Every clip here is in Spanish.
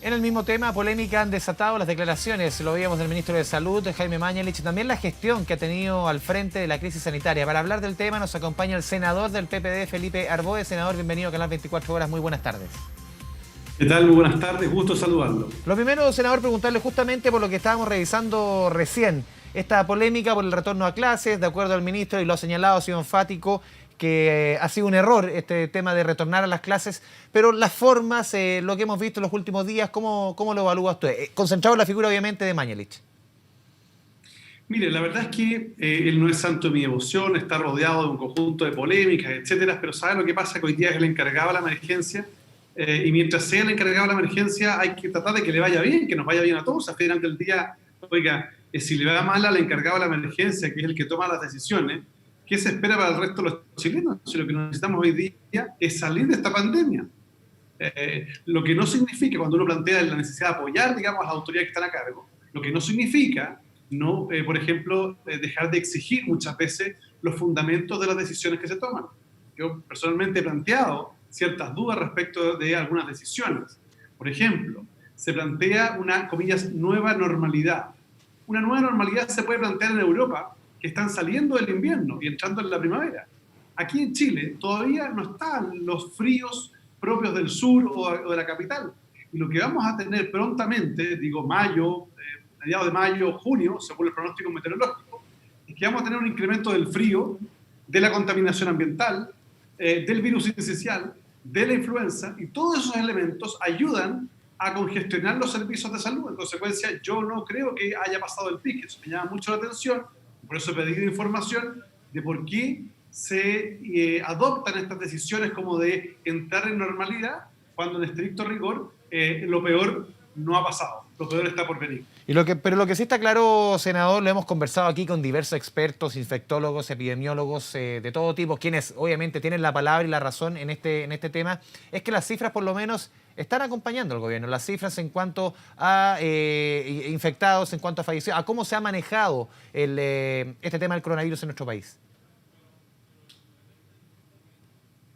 En el mismo tema, polémica han desatado las declaraciones, lo veíamos del ministro de Salud, Jaime Mañalich, y también la gestión que ha tenido al frente de la crisis sanitaria. Para hablar del tema nos acompaña el senador del PPD, Felipe Arboe. Senador, bienvenido a Canal 24 Horas, muy buenas tardes. ¿Qué tal? Muy buenas tardes, gusto saludarlo. Lo primero, senador, preguntarle justamente por lo que estábamos revisando recién, esta polémica por el retorno a clases. De acuerdo al ministro, y lo ha señalado, ha sido enfático, que ha sido un error este tema de retornar a las clases, pero las formas, lo que hemos visto en los últimos días, ¿cómo lo evalúa usted? Concentrado en la figura, obviamente, de Mañalich. Mire, la verdad es que él no es santo de mi devoción, está rodeado de un conjunto de polémicas, etcétera, pero ¿sabe lo que pasa? Que hoy día es el encargado de la emergencia, y mientras sea el encargado de la emergencia hay que tratar de que le vaya bien, que nos vaya bien a todos. Al final del día, oiga, si le va mal al encargado de la emergencia, que es el que toma las decisiones, ¿qué se espera para el resto de los chilenos? Si lo que necesitamos hoy día es salir de esta pandemia. Lo que no significa, cuando uno plantea la necesidad de apoyar, digamos, a las autoridades que están a cargo, lo que no significa, no, por ejemplo, dejar de exigir muchas veces los fundamentos de las decisiones que se toman. Yo personalmente he planteado ciertas dudas respecto de algunas decisiones. Por ejemplo, se plantea una, comillas, nueva normalidad. Una nueva normalidad se puede plantear en Europa, que están saliendo del invierno y entrando en la primavera. Aquí en Chile todavía no están los fríos propios del sur o de la capital. Y lo que vamos a tener prontamente, digo mayo, mediados de mayo, junio, según el pronóstico meteorológico, es que vamos a tener un incremento del frío, de la contaminación ambiental, del virus incisional, de la influenza, y todos esos elementos ayudan a congestionar los servicios de salud. En consecuencia, yo no creo que haya pasado el pique. Eso me llama mucho la atención. Por eso he pedido información de por qué se adoptan estas decisiones como de entrar en normalidad, cuando en estricto rigor lo peor no ha pasado, lo peor está por venir. Pero lo que sí está claro, senador, lo hemos conversado aquí con diversos expertos, infectólogos, epidemiólogos de todo tipo, quienes obviamente tienen la palabra y la razón en este tema, es que las cifras por lo menos están acompañando al gobierno. Las cifras en cuanto a infectados, en cuanto a fallecidos, a cómo se ha manejado este tema del coronavirus en nuestro país.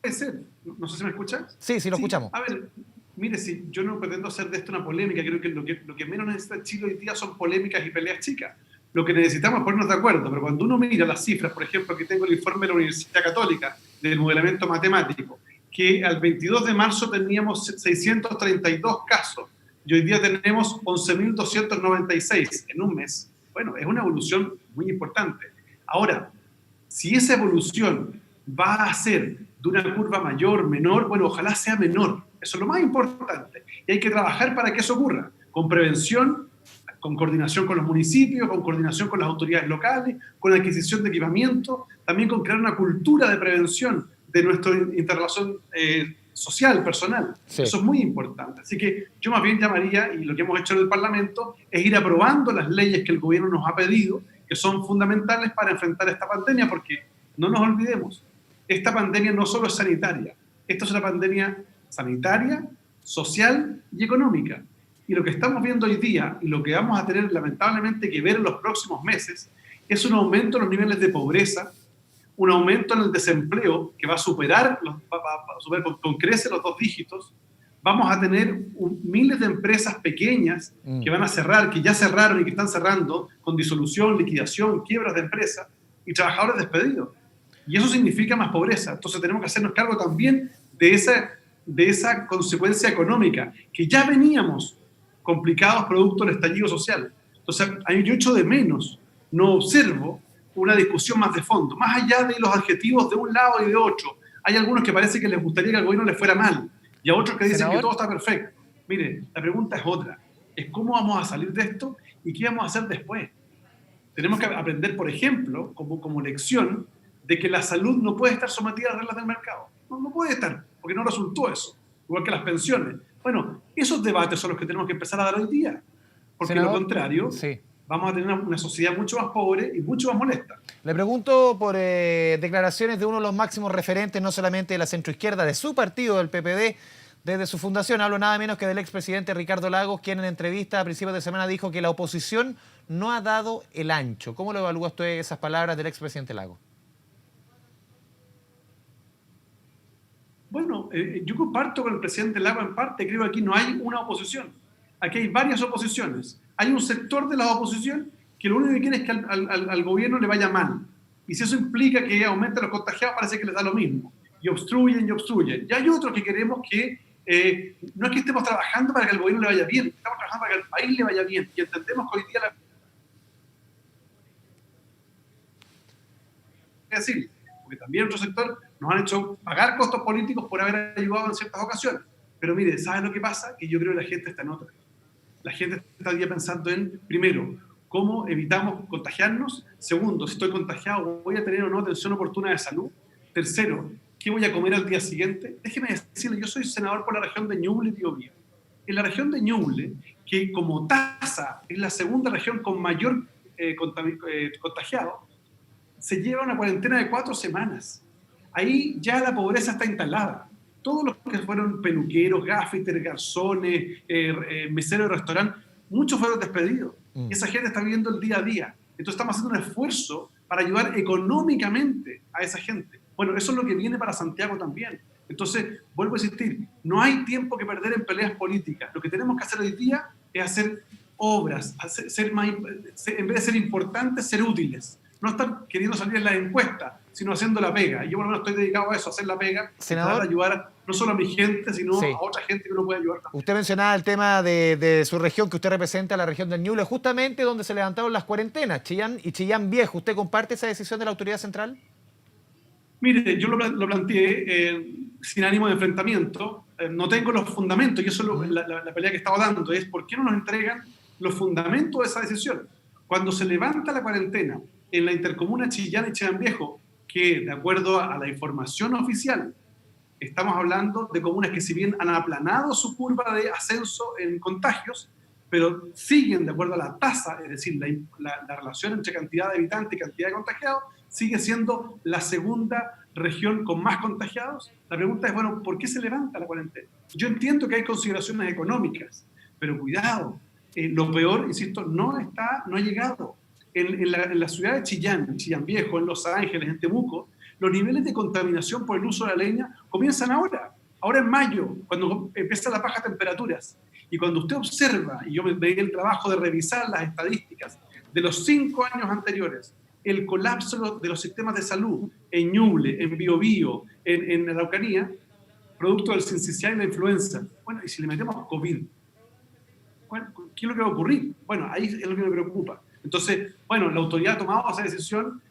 Puede ser, no sé si me escuchas. Sí, sí, lo escuchamos. A ver, mire, si yo no pretendo hacer de esto una polémica, creo que lo que menos necesita Chile hoy día son polémicas y peleas chicas. Lo que necesitamos es ponernos de acuerdo, pero cuando uno mira las cifras, por ejemplo, que tengo el informe de la Universidad Católica del modelamiento matemático, que al 22 de marzo teníamos 632 casos y hoy día tenemos 11.296 en un mes. Bueno, es una evolución muy importante. Ahora, si esa evolución va a ser de una curva mayor, menor, bueno, ojalá sea menor. Eso es lo más importante. Y hay que trabajar para que eso ocurra, con prevención, con coordinación con los municipios, con coordinación con las autoridades locales, con la adquisición de equipamiento, también con crear una cultura de prevención de nuestra interrelación social, personal. Sí. Eso es muy importante. Así que yo más bien llamaría, y lo que hemos hecho en el Parlamento, es ir aprobando las leyes que el gobierno nos ha pedido, que son fundamentales para enfrentar esta pandemia, porque no nos olvidemos, esta pandemia no solo es sanitaria, esta es una pandemia sanitaria, social y económica. Y lo que estamos viendo hoy día y lo que vamos a tener lamentablemente que ver en los próximos meses es un aumento en los niveles de pobreza, un aumento en el desempleo que va a superar con creces los 2 dígitos. Vamos a tener miles de empresas pequeñas que van a cerrar, que ya cerraron y que están cerrando con disolución, liquidación, quiebras de empresas y trabajadores despedidos. Y eso significa más pobreza. Entonces tenemos que hacernos cargo también de esa consecuencia económica, que ya veníamos complicados producto del estallido social. Entonces, yo echo de menos, no observo una discusión más de fondo, más allá de los adjetivos de un lado y de otro. Hay algunos que parece que les gustaría que al gobierno les fuera mal, y a otros que dicen, ¿senador?, que todo está perfecto. Mire, la pregunta es otra, es cómo vamos a salir de esto y qué vamos a hacer después. Tenemos que aprender, por ejemplo, como lección, de que la salud no puede estar sometida a las reglas del mercado. No puede estar, porque no resultó eso. Igual que las pensiones. Bueno, esos debates son los que tenemos que empezar a dar hoy día. Porque senador, lo contrario, sí, vamos a tener una sociedad mucho más pobre y mucho más molesta. Le pregunto por declaraciones de uno de los máximos referentes, no solamente de la centroizquierda, de su partido, del PPD, desde su fundación. Hablo nada menos que del expresidente Ricardo Lagos, quien en entrevista a principios de semana dijo que la oposición no ha dado el ancho. ¿Cómo lo evalúa usted esas palabras del expresidente Lagos? Bueno, yo comparto con el presidente Lagos en parte, creo que aquí no hay una oposición. aquí hay varias oposiciones. Hay un sector de la oposición que lo único que quiere es que al gobierno le vaya mal. Y si eso implica que aumente los contagiados, parece que les da lo mismo. Y obstruyen y obstruyen. Y hay otros que queremos que no es que estemos trabajando para que al gobierno le vaya bien, estamos trabajando para que al país le vaya bien. Y entendemos que hoy día decir, porque también otro sector nos han hecho pagar costos políticos por haber ayudado en ciertas ocasiones. Pero mire, ¿saben lo que pasa? Que yo creo que la gente está en otra. La gente está día pensando en, primero, cómo evitamos contagiarnos. Segundo, si estoy contagiado, ¿voy a tener o no atención oportuna de salud? Tercero, ¿qué voy a comer al día siguiente? Déjeme decirle, yo soy senador por la región de Ñuble y Biobío. En la región de Ñuble, que como tasa es la segunda región con mayor contagiado, se lleva una cuarentena de 4 semanas. Ahí ya la pobreza está instalada. Todos los que fueron peluqueros, gaffiters, garzones, meseros de restaurante, muchos fueron despedidos. Y esa gente está viviendo el día a día. Entonces estamos haciendo un esfuerzo para ayudar económicamente a esa gente. Bueno, eso es lo que viene para Santiago también. Entonces, vuelvo a insistir, no hay tiempo que perder en peleas políticas. Lo que tenemos que hacer hoy día es hacer obras, en vez de ser importantes, ser útiles. No estar queriendo salir en la encuesta, sino haciendo la pega. Y yo por lo menos estoy dedicado a eso, a hacer la pega, Senador, para ayudar no solo a mi gente, sino a otra gente que uno puede ayudar también. Usted mencionaba el tema de su región, que usted representa, la región del Ñuble, justamente donde se levantaron las cuarentenas, Chillán y Chillán Viejo. ¿Usted comparte esa decisión de la autoridad central? Mire, yo lo planteé sin ánimo de enfrentamiento. No tengo los fundamentos, y eso es la pelea que estaba dando, es por qué no nos entregan los fundamentos de esa decisión. Cuando se levanta la cuarentena en la intercomuna Chillán y Chillán Viejo, que de acuerdo a la información oficial, estamos hablando de comunas que si bien han aplanado su curva de ascenso en contagios, pero siguen de acuerdo a la tasa, es decir, la relación entre cantidad de habitantes y cantidad de contagiados, sigue siendo la segunda región con más contagiados. La pregunta es, bueno, ¿por qué se levanta la cuarentena? Yo entiendo que hay consideraciones económicas, pero cuidado, lo peor, insisto, no ha llegado. En la ciudad de Chillán, Chillán Viejo, en Los Ángeles, en Temuco, los niveles de contaminación por el uso de la leña comienzan ahora en mayo, cuando empiezan las bajas temperaturas. Y cuando usted observa, y yo me di el trabajo de revisar las estadísticas de los 5 años anteriores, el colapso de los sistemas de salud en Ñuble, en Biobío, en Araucanía, producto del sincicial y la influenza. Bueno, y si le metemos COVID, bueno, ¿qué es lo que va a ocurrir? Bueno, ahí es lo que me preocupa. Entonces, bueno, la autoridad ha tomado esa decisión.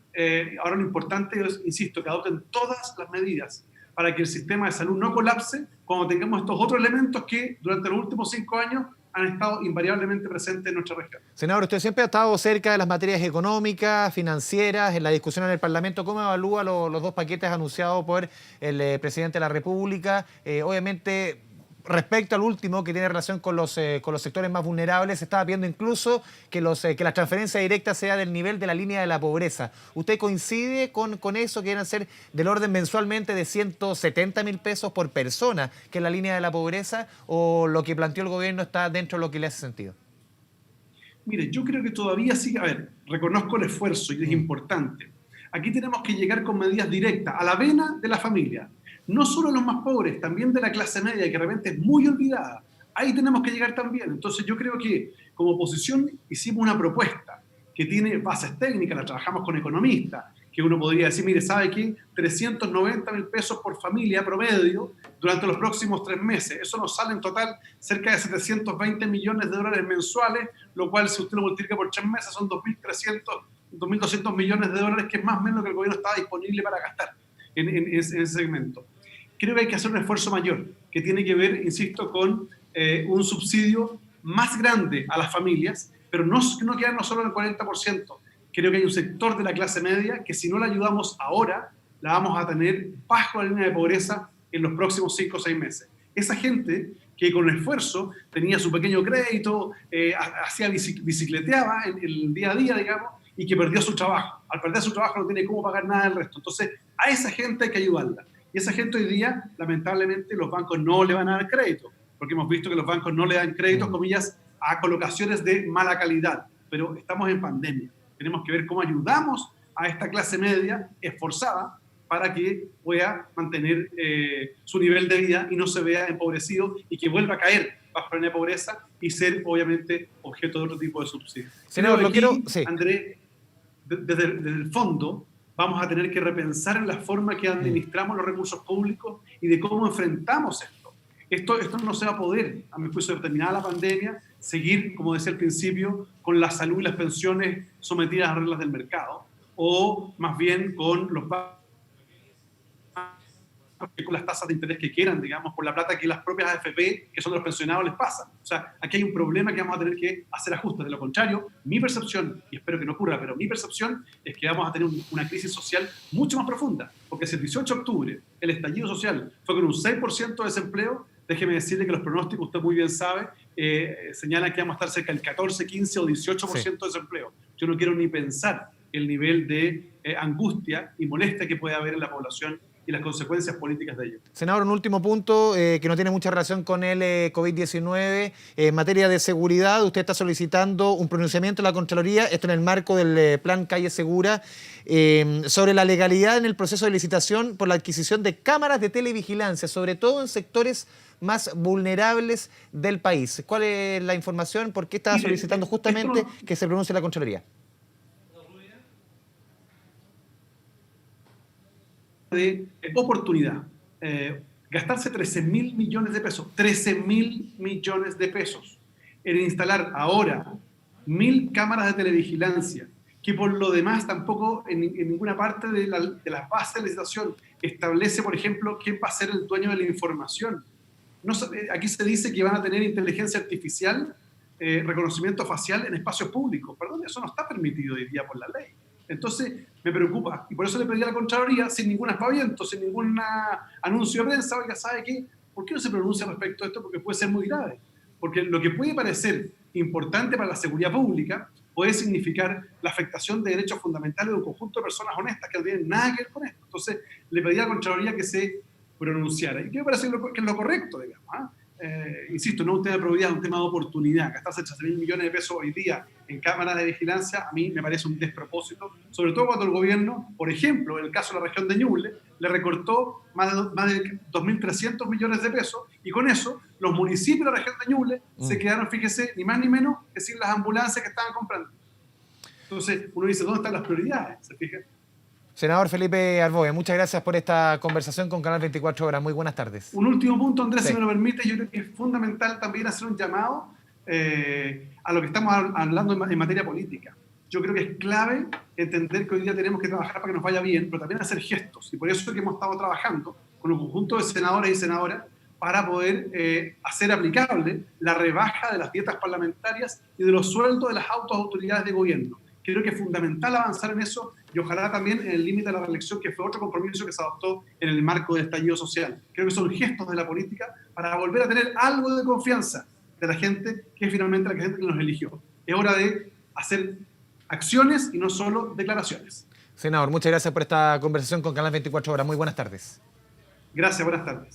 Ahora lo importante es, insisto, que adopten todas las medidas para que el sistema de salud no colapse cuando tengamos estos otros elementos que durante los últimos 5 años han estado invariablemente presentes en nuestra región. Senador, usted siempre ha estado cerca de las materias económicas, financieras, en la discusión en el Parlamento. ¿Cómo evalúa los 2 paquetes anunciados por el presidente de la República? Obviamente, respecto al último, que tiene relación con los sectores más vulnerables, se estaba pidiendo incluso que la transferencia directa sea del nivel de la línea de la pobreza. ¿Usted coincide con eso, que deben ser del orden mensualmente de 170.000 pesos por persona, que es la línea de la pobreza, o lo que planteó el gobierno está dentro de lo que le hace sentido? Mire, yo creo que todavía sí, a ver, reconozco el esfuerzo y es importante. Aquí tenemos que llegar con medidas directas a la vena de la familia. No solo los más pobres, también de la clase media, que de repente es muy olvidada. Ahí tenemos que llegar también. Entonces yo creo que como oposición hicimos una propuesta que tiene bases técnicas, la trabajamos con economistas, que uno podría decir, mire, ¿sabe qué? 390.000 pesos por familia promedio durante los próximos 3 meses. Eso nos sale en total cerca de 720 millones de dólares mensuales, lo cual si usted lo multiplica por 3 meses son 2.200 millones de dólares, que es más o menos lo que el gobierno estaba disponible para gastar en ese segmento. Creo que hay que hacer un esfuerzo mayor, que tiene que ver, insisto, con un subsidio más grande a las familias, pero no quedarnos solo en el 40%. Creo que hay un sector de la clase media que si no la ayudamos ahora, la vamos a tener bajo la línea de pobreza en los próximos 5 o 6 meses. Esa gente que con esfuerzo tenía su pequeño crédito, bicicleteaba en el día a día, digamos, y que perdió su trabajo. Al perder su trabajo no tiene cómo pagar nada del resto. Entonces, a esa gente hay que ayudarla. Y esa gente hoy día, lamentablemente, los bancos no le van a dar crédito, porque hemos visto que los bancos no le dan créditos, comillas, a colocaciones de mala calidad. Pero estamos en pandemia. Tenemos que ver cómo ayudamos a esta clase media esforzada para que pueda mantener su nivel de vida y no se vea empobrecido y que vuelva a caer bajo la línea de pobreza y ser, obviamente, objeto de otro tipo de subsidios. Senador, lo quiero... Sí. Andrés, desde el fondo, vamos a tener que repensar en la forma que administramos los recursos públicos y de cómo enfrentamos esto. Esto no se va a poder, a mi juicio, terminada la pandemia, seguir, como decía al principio, con la salud y las pensiones sometidas a reglas del mercado, o más bien con los con las tasas de interés que quieran, digamos, por la plata que las propias AFP, que son de los pensionados, les pasan. O sea, aquí hay un problema que vamos a tener que hacer ajustes. De lo contrario, mi percepción, y espero que no ocurra, pero mi percepción es que vamos a tener una crisis social mucho más profunda, porque si el 18 de octubre el estallido social fue con un 6% de desempleo, déjeme decirle que los pronósticos, usted muy bien sabe, señalan que vamos a estar cerca del 14, 15 o 18% de desempleo. Yo no quiero ni pensar el nivel de angustia y molestia que puede haber en la población y las consecuencias políticas de ello. Senador, un último punto que no tiene mucha relación con el COVID-19. En materia de seguridad, usted está solicitando un pronunciamiento de la Contraloría, esto en el marco del plan Calle Segura, sobre la legalidad en el proceso de licitación por la adquisición de cámaras de televigilancia, sobre todo en sectores más vulnerables del país. ¿Cuál es la información? ¿Por qué está solicitando justamente que se pronuncie la Contraloría? De oportunidad. Gastarse 13.000 millones de pesos, 13.000 millones de pesos en instalar ahora 1.000 cámaras de televigilancia, que por lo demás tampoco en ninguna parte de las bases de licitación establece, por ejemplo, quién va a ser el dueño de la información. No, aquí se dice que van a tener inteligencia artificial, reconocimiento facial en espacios públicos. Perdón, eso no está permitido hoy día por la ley. Entonces, me preocupa. Y por eso le pedí a la Contraloría, sin ningún aspaviento, sin ningún anuncio de prensa, oiga, ¿sabe qué? ¿Por qué no se pronuncia respecto a esto? Porque puede ser muy grave. Porque lo que puede parecer importante para la seguridad pública puede significar la afectación de derechos fundamentales de un conjunto de personas honestas que no tienen nada que ver con esto. Entonces, le pedí a la Contraloría que se pronunciara. Y que me parece que es lo correcto, digamos. Insisto, no es un tema de probidad, es un tema de oportunidad. Gastarse 13.000 millones de pesos hoy día en cámaras de vigilancia, a mí me parece un despropósito, sobre todo cuando el gobierno, por ejemplo, en el caso de la región de Ñuble, le recortó más de 2.300 millones de pesos, y con eso los municipios de la región de Ñuble se quedaron, fíjese, ni más ni menos que sin las ambulancias que estaban comprando. Entonces, uno dice, ¿dónde están las prioridades? ¿Se fija? Senador Felipe Arboe, muchas gracias por esta conversación con Canal 24 Horas. Muy buenas tardes. Un último punto, Andrés, si me lo permite, yo creo que es fundamental también hacer un llamado a lo que estamos hablando en materia política. Yo creo que es clave entender que hoy día tenemos que trabajar para que nos vaya bien, pero también hacer gestos. Y por eso es que hemos estado trabajando con un conjunto de senadores y senadoras para poder hacer aplicable la rebaja de las dietas parlamentarias y de los sueldos de las autoridades de gobierno. Creo que es fundamental avanzar en eso y ojalá también en el límite de la reelección, que fue otro compromiso que se adoptó en el marco del estallido social. Creo que son gestos de la política para volver a tener algo de confianza de la gente, que es finalmente la gente que nos eligió. Es hora de hacer acciones y no solo declaraciones. Senador, muchas gracias por esta conversación con Canal 24 Horas. Muy buenas tardes. Gracias, buenas tardes.